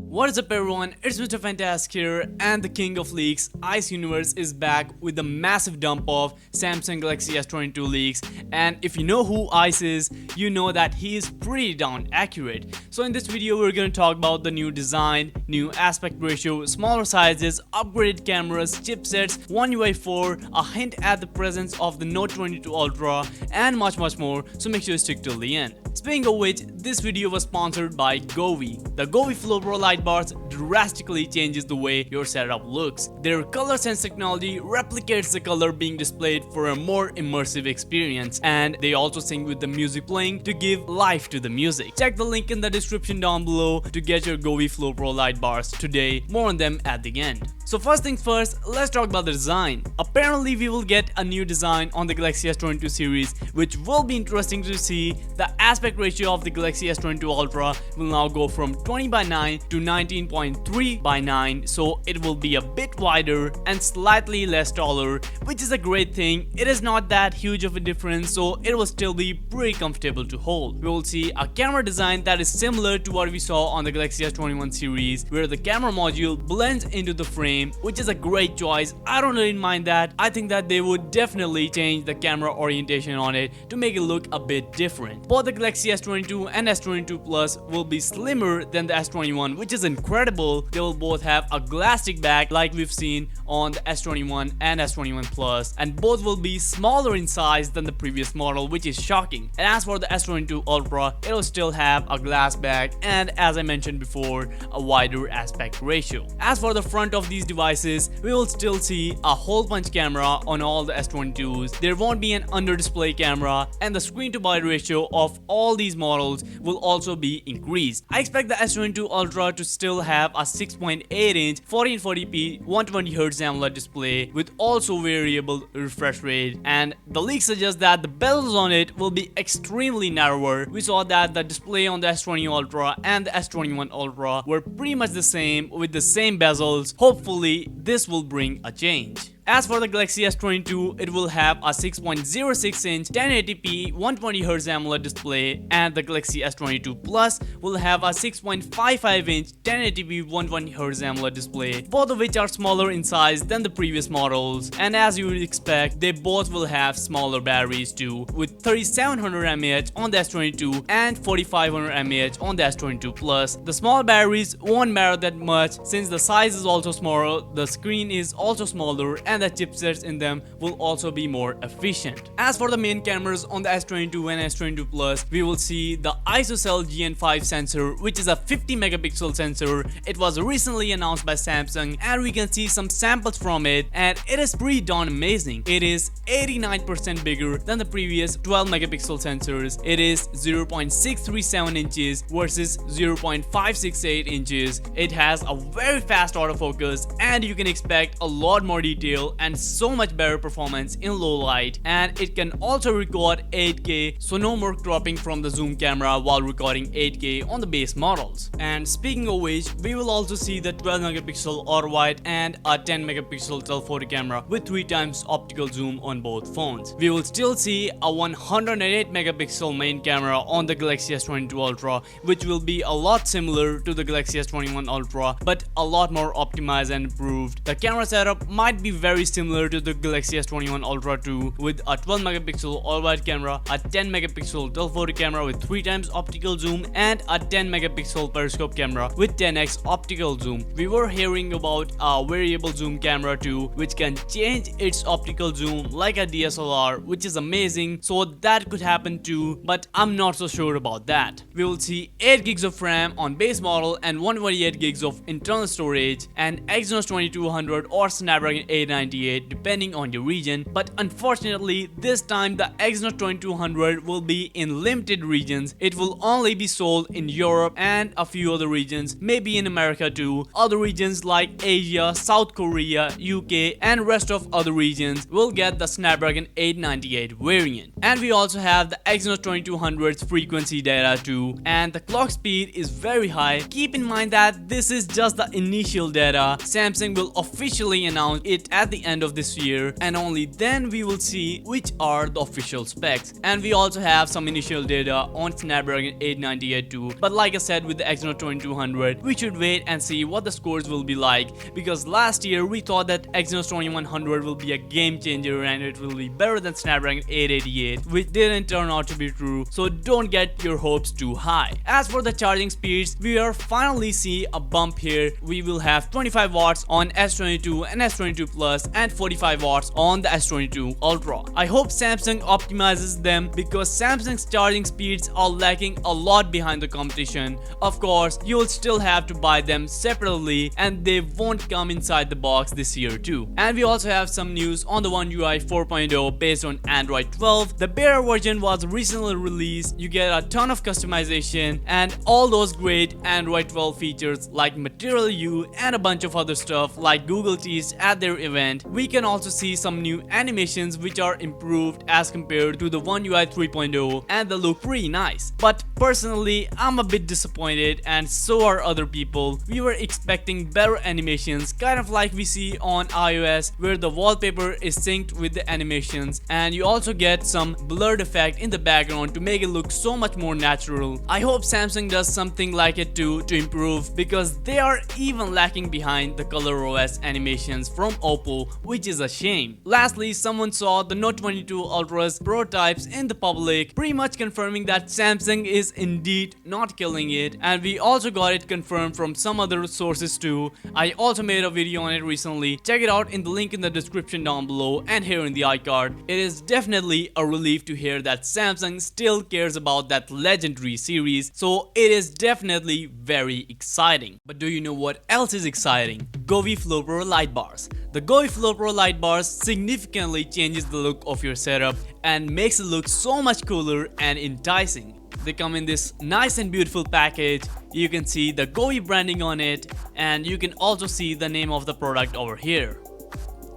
What is up everyone, it's Mr. Fantastic here, and the king of leaks, Ice Universe, is back with the massive dump of Samsung Galaxy S22 leaks. And if you know who Ice is, you know that he is pretty darn accurate. So in this video we're going to talk about the new design, new aspect ratio, smaller sizes, upgraded cameras, chipsets, One UI 4, a hint at the presence of the Note 22 Ultra, and much more, so make sure you stick till the end. Speaking of which, this video was sponsored by Govee. The Govee Flow Pro light bars drastically changes the way your setup looks. Their color sense technology replicates the color being displayed for a more immersive experience, and they also sync with the music playing to give life to the music. Check the link in the description down below to get your Govee Flow Pro light bars today. More on them at the end. So first things first, let's talk about the design. Apparently we will get a new design on the Galaxy S22 series, which will be interesting to see. The aspect ratio of the Galaxy S22 Ultra will now go from 20:9 to 19.3:9, so it will be a bit wider and slightly less taller, which is a great thing. It is not that huge of a difference, so it will still be pretty comfortable to hold. We will see a camera design that is similar to what we saw on the Galaxy S21 series, where the camera module blends into the frame, which is a great choice. I don't really mind that. I think that they would definitely change the camera orientation on it to make it look a bit different. Both the Galaxy S22 and S22 Plus will be slimmer than the S21, which is incredible. They will both have a glass stick back like we've seen on the S21 and S21 Plus, and both will be smaller in size than the previous model, which is shocking. And as for the S22 Ultra, it will still have a glass back and, as I mentioned before, a wider aspect ratio. As for the front of these devices, we will still see a hole punch camera on all the S22s. There won't be an under display camera, and the screen to body ratio of all these models will also be increased. I expect the S22 Ultra to still have a 6.8-inch 1440p 120Hz AMOLED display with also variable refresh rate, and the leaks suggest that the bezels on it will be extremely narrower. We saw that the display on the S20 Ultra and the S21 Ultra were pretty much the same with the same bezels. Hopefully this will bring a change. As for the Galaxy S22, it will have a 6.06-inch 1080p 120Hz AMOLED display, and the Galaxy S22 Plus will have a 6.55-inch 1080p 120Hz AMOLED display, both of which are smaller in size than the previous models. And as you would expect, they both will have smaller batteries too, with 3700 mAh on the S22 and 4500 mAh on the S22 Plus. The small batteries won't matter that much since the size is also smaller, the screen is also smaller, and the chipsets in them will also be more efficient. As for the main cameras on the S22 and S22 Plus, we will see the ISOCELL GN5 sensor, which is a 50 megapixel sensor. It was recently announced by Samsung, and we can see some samples from it, and it is pretty darn amazing. It is 89% bigger than the previous 12 megapixel sensors. It is 0.637 inches versus 0.568 inches. It has a very fast autofocus, and you can expect a lot more detail and so much better performance in low light, and it can also record 8K, so no more cropping from the zoom camera while recording 8K on the base models. And speaking of which, we will also see the 12 megapixel ultra wide and a 10 megapixel telephoto camera with 3 times optical zoom on both phones. We will still see a 108 megapixel main camera on the Galaxy S22 Ultra, which will be a lot similar to the Galaxy S21 Ultra but a lot more optimized and improved. The camera setup might be very similar to the Galaxy S21 Ultra 2, with a 12 megapixel all-wide camera, a 10 megapixel telephoto camera with 3 times optical zoom, and a 10 megapixel periscope camera with 10x optical zoom. We were hearing about a variable zoom camera too, which can change its optical zoom like a DSLR, which is amazing, so that could happen too, but I'm not so sure about that. We will see 8 gigs of RAM on base model and 128 gigs of internal storage, and Exynos 2200 or Snapdragon 898 depending on your region, but unfortunately this time the Exynos 2200 will be in limited regions. It will only be sold in Europe and a few other regions, maybe in America too. Other regions like Asia, South Korea, UK, and rest of other regions will get the Snapdragon 898 variant. And we also have the Exynos 2200's frequency data too, and the clock speed is very high. Keep in mind that this is just the initial data. Samsung will officially announce it at at the end of this year, and only then we will see which are the official specs. And we also have some initial data on Snapdragon 898 too, but like I said, with the Exynos 2200 we should wait and see what the scores will be like, because last year we thought that Exynos 2100 will be a game changer and it will be better than Snapdragon 888, which didn't turn out to be true, so don't get your hopes too high. As for the charging speeds, we are finally see a bump here. We will have 25 watts on S22 and S22 Plus and 45 watts on the S22 Ultra. I hope Samsung optimizes them, because Samsung's charging speeds are lacking a lot behind the competition. Of course, you'll still have to buy them separately and they won't come inside the box this year too. And we also have some news on the One UI 4.0 based on Android 12. The beta version was recently released. You get a ton of customization and all those great Android 12 features like Material You and a bunch of other stuff like Google teased at their event. We can also see some new animations which are improved as compared to the One UI 3.0, and they look pretty nice. But personally, I'm a bit disappointed, and so are other people. We were expecting better animations, kind of like we see on iOS, where the wallpaper is synced with the animations, and you also get some blurred effect in the background to make it look so much more natural. I hope Samsung does something like it too to improve, because they are even lacking behind the ColorOS animations from Oppo, which is a shame. Lastly, someone saw the Note 22 Ultra's prototypes in the public, pretty much confirming that Samsung is indeed not killing it, and we also got it confirmed from some other sources too. I also made a video on it recently. Check it out in the link in the description down below and here in the iCard. It is definitely a relief to hear that Samsung still cares about that legendary series, so it is definitely very exciting. But do you know what else is exciting? Govee Flow Pro light bars. The Govee Flow Pro light bars significantly changes the look of your setup and makes it look so much cooler and enticing. They come in this nice and beautiful package. You can see the Govee branding on it, and you can also see the name of the product over here.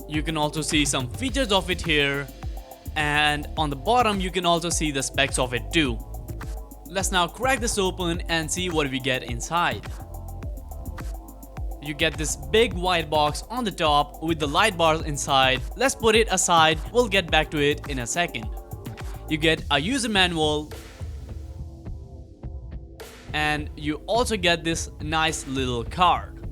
You can also see some features of it here, and on the bottom you can also see the specs of it too. Let's now crack this open and see what we get inside. You get this big white box on the top with the light bars inside. Let's put it aside, we'll get back to it in a second. You get a user manual, and you also get this nice little card.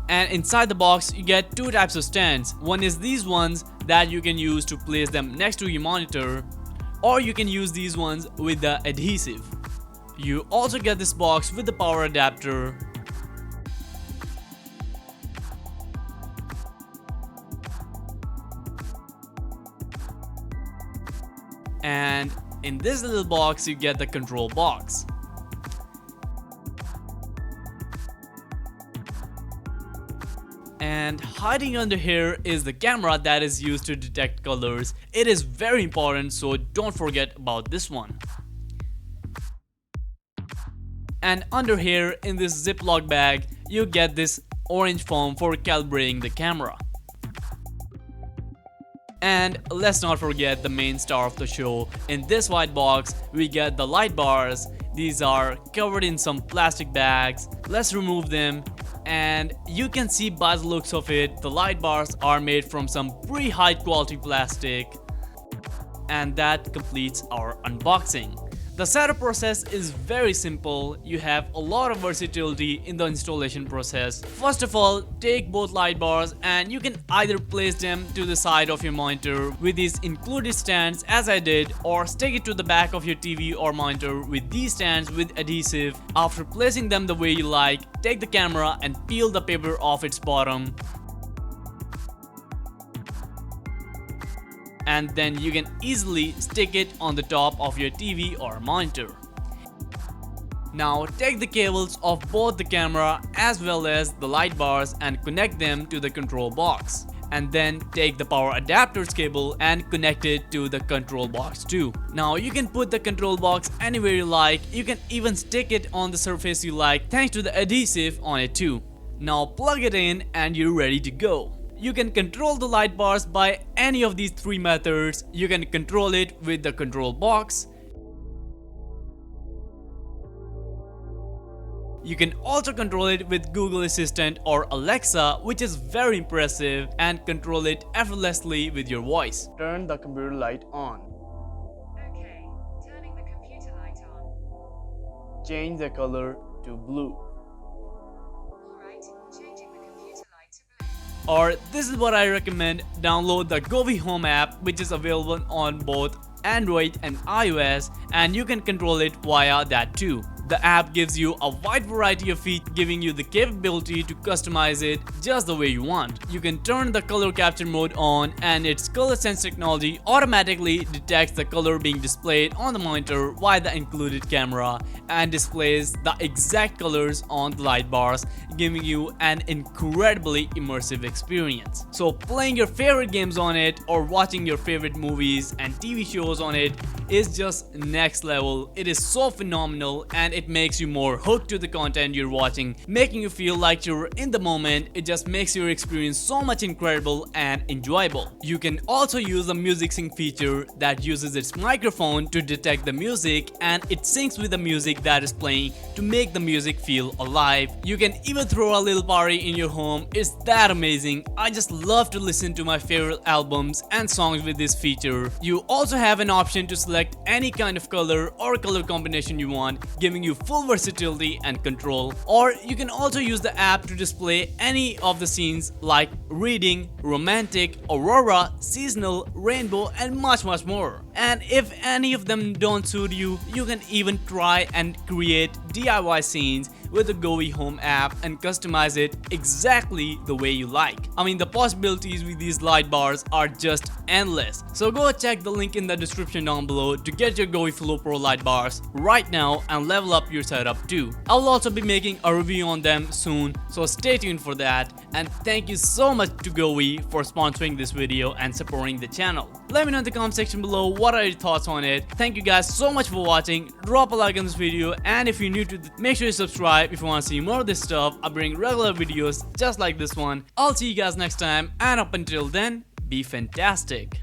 And inside the box you get two types of stands. One is these ones that you can use to place them next to your monitor, or you can use these ones with the adhesive. You also get this box with the power adapter, and in this little box you get the control box. And hiding under here is the camera that is used to detect colors. It is very important, so don't forget about this one. And under here in this Ziploc bag you get this orange foam for calibrating the camera. And let's not forget the main star of the show. In this white box we get the light bars. These are covered in some plastic bags. Let's remove them, and you can see by the looks of it, the light bars are made from some pretty high quality plastic. And that completes our unboxing. The setup process is very simple. You have a lot of versatility in the installation process. First of all, take both light bars and you can either place them to the side of your monitor with these included stands as I did, or stick it to the back of your TV or monitor with these stands with adhesive. After placing them the way you like, take the camera and peel the paper off its bottom. And then you can easily stick it on the top of your TV or monitor. Now take the cables of both the camera as well as the light bars and connect them to the control box. And then take the power adapters cable and connect it to the control box too. Now you can put the control box anywhere you like. You can even stick it on the surface you like thanks to the adhesive on it too. Now plug it in and you're ready to go. You can control the light bars by any of these three methods. You can control it with the control box. You can also control it with Google Assistant or Alexa, which is very impressive, and control it effortlessly with your voice. Turn the computer light on. Okay, turning the computer light on. Change the color to blue. Alright, changing the computer light to blue. Or this is what I recommend, download the Govee Home app, which is available on both Android and iOS, and you can control it via that too. The app gives you a wide variety of features, giving you the capability to customize it just the way you want. You can turn the color capture mode on, and its color sense technology automatically detects the color being displayed on the monitor via the included camera and displays the exact colors on the light bars, giving you an incredibly immersive experience. So playing your favorite games on it or watching your favorite movies and TV shows on it is just next level. It is so phenomenal, and it makes you more hooked to the content you're watching, making you feel like you're in the moment. It just makes your experience so much incredible and enjoyable. You can also use the music sync feature that uses its microphone to detect the music, and it syncs with the music that is playing to make the music feel alive. You can even throw a little party in your home. It's that amazing. I just love to listen to my favorite albums and songs with this feature. You also have an option to select any kind of color or color combination you want, giving you full versatility and control. Or you can also use the app to display any of the scenes like reading, romantic, aurora, seasonal, rainbow, and much more. And if any of them don't suit you, you can even try and create DIY scenes with the Govee Home app and customize it exactly the way you like. I mean, the possibilities with these light bars are just endless. So go check the link in the description down below to get your Govee Flow Pro light bars right now and level up your setup too. I will also be making a review on them soon, so stay tuned for that. And thank you so much to Govee for sponsoring this video and supporting the channel. Let me know in the comment section below what are your thoughts on it. Thank you guys so much for watching. Drop a like on this video, and if you're new to make sure you subscribe if you want to see more of this stuff. I bring regular videos just like this one. I'll see you guys next time, and up until then, be fantastic.